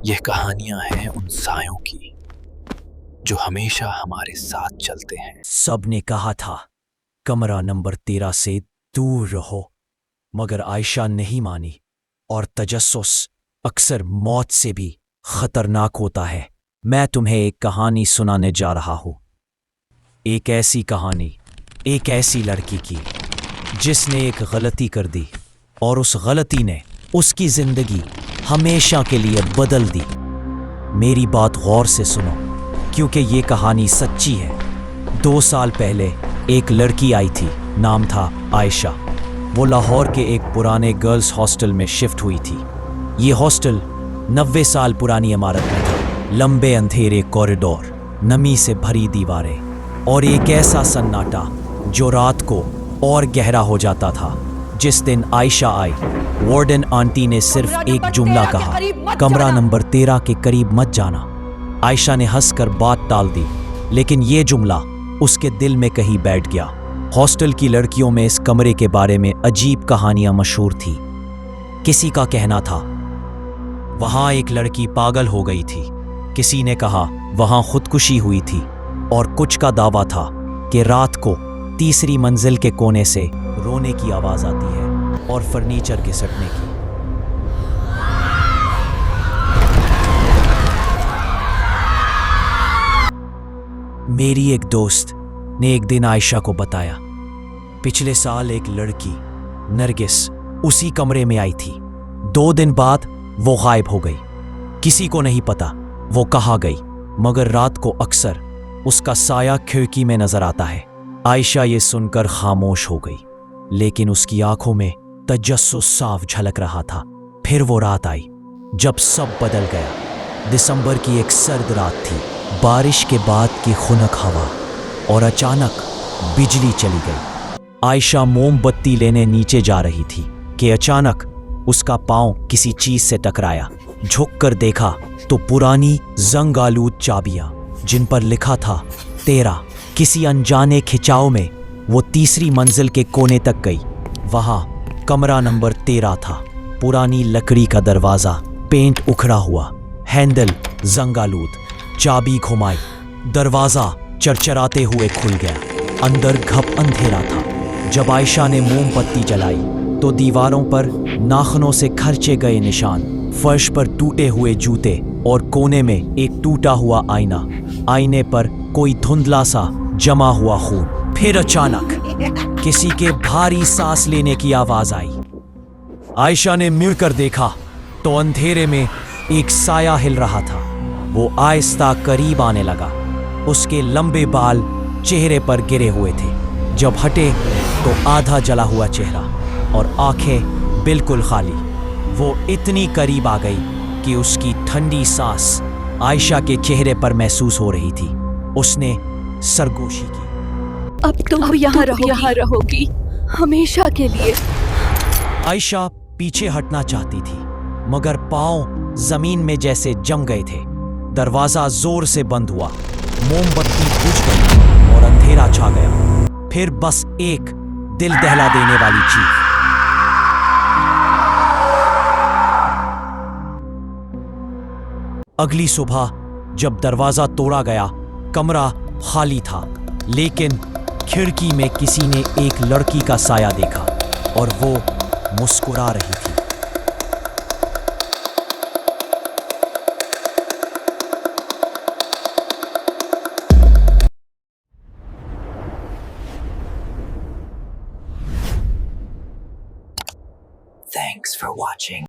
ये कहानियां हैं उन सायों की जो हमेशा हमारे साथ चलते हैं। सबने कहा था कमरा नंबर 13 से दूर रहो, मगर आयशा नहीं मानी। और तजस्सुस अक्सर मौत से भी खतरनाक होता है। मैं तुम्हें एक कहानी सुनाने जा रहा हूं। एक ऐसी कहानी, एक ऐसी लड़की की जिसने एक गलती कर दी और उस गलती ने उसकी जिंदगी हमेशा के लिए बदल दी। मेरी बात गौर से सुनो, क्योंकि ये कहानी सच्ची है। 2 साल पहले एक लड़की आई थी, नाम था आयशा। वो लाहौर के एक पुराने गर्ल्स हॉस्टल में शिफ्ट हुई थी। ये हॉस्टल 90 साल पुरानी इमारत में था। लंबे अंधेरे कॉरिडोर, नमी से भरी दीवारें और एक ऐसा सन्नाटा जो रात को और गहरा हो जाता था। जिस दिन आयशा आई, वार्डन आंटी ने सिर्फ एक जुमला कहा, कमरा नंबर 13 के करीब मत जाना। आयशा ने हंसकर बात टाल दी, लेकिन ये जुमला उसके दिल में कहीं बैठ गया। हॉस्टल की लड़कियों में इस कमरे के बारे में अजीब कहानियां मशहूर थी। किसी का कहना था वहां एक लड़की पागल हो गई थी, किसी ने कहा वहां खुदकुशी हुई थी, और कुछ का दावा था कि रात को तीसरी मंजिल के कोने से रोने की आवाज आती है और फर्नीचर घिसटने की। मेरी एक दोस्त ने एक दिन आयशा को बताया, पिछले साल एक लड़की नरगिस उसी कमरे में आई थी। 2 दिन बाद वो गायब हो गई। किसी को नहीं पता वो कहाँ गई, मगर रात को अक्सर उसका साया खिड़की में नजर आता है। आयशा ये सुनकर खामोश हो गई, लेकिन उसकी आंखों में तजस्सुस साफ झलक रहा था। फिर वो रात आई जब सब बदल गया। दिसंबर की एक सर्द रात थी, बारिश के बाद की खुनक हवा, और अचानक बिजली चली गई। आयशा मोमबत्ती लेने नीचे जा रही थी कि अचानक उसका पांव किसी चीज से टकराया। झुककर देखा तो पुरानी जंग आलूद चाबियां, जिन पर लिखा था 13। किसी अनजाने खिंचाव में वो तीसरी मंजिल के कोने तक गई। वहां कमरा नंबर 13 था। पुरानी लकड़ी का दरवाजा, पेंट उखड़ा हुआ, हैंडल जंगालूद। चाबी घुमाई, दरवाजा चरचराते हुए खुल गया। अंदर घप अंधेरा था। जब आयशा ने मोमबत्ती जलाई तो दीवारों पर नाखनों से खर्चे गए निशान, फर्श पर टूटे हुए जूते, और कोने में एक टूटा हुआ आईना। आईने पर कोई धुंधला सा जमा हुआ खून। फिर अचानक किसी के भारी सांस लेने की आवाज आई। आयशा ने मुड़कर देखा तो अंधेरे में एक साया हिल रहा था। वो आहिस्ता करीब आने लगा। उसके लंबे बाल चेहरे पर गिरे हुए थे। जब हटे तो आधा जला हुआ चेहरा और आंखें बिल्कुल खाली। वो इतनी करीब आ गई कि उसकी ठंडी सांस आयशा के चेहरे पर महसूस हो रही थी। उसने सरगोशी की, अब तुम यहाँ रहोगी हमेशा के लिए। आयशा पीछे हटना चाहती थी, मगर पांव जमीन में जैसे जम गए थे। दरवाजा जोर से बंद हुआ, मोमबत्ती बुझ गई और अंधेरा छा गया। फिर बस एक दिल दहला देने वाली चीख। अगली सुबह जब दरवाजा तोड़ा गया, कमरा खाली था, लेकिन खिड़की में किसी ने एक लड़की का साया देखा और वो मुस्कुरा रही थी। Thanks for watching.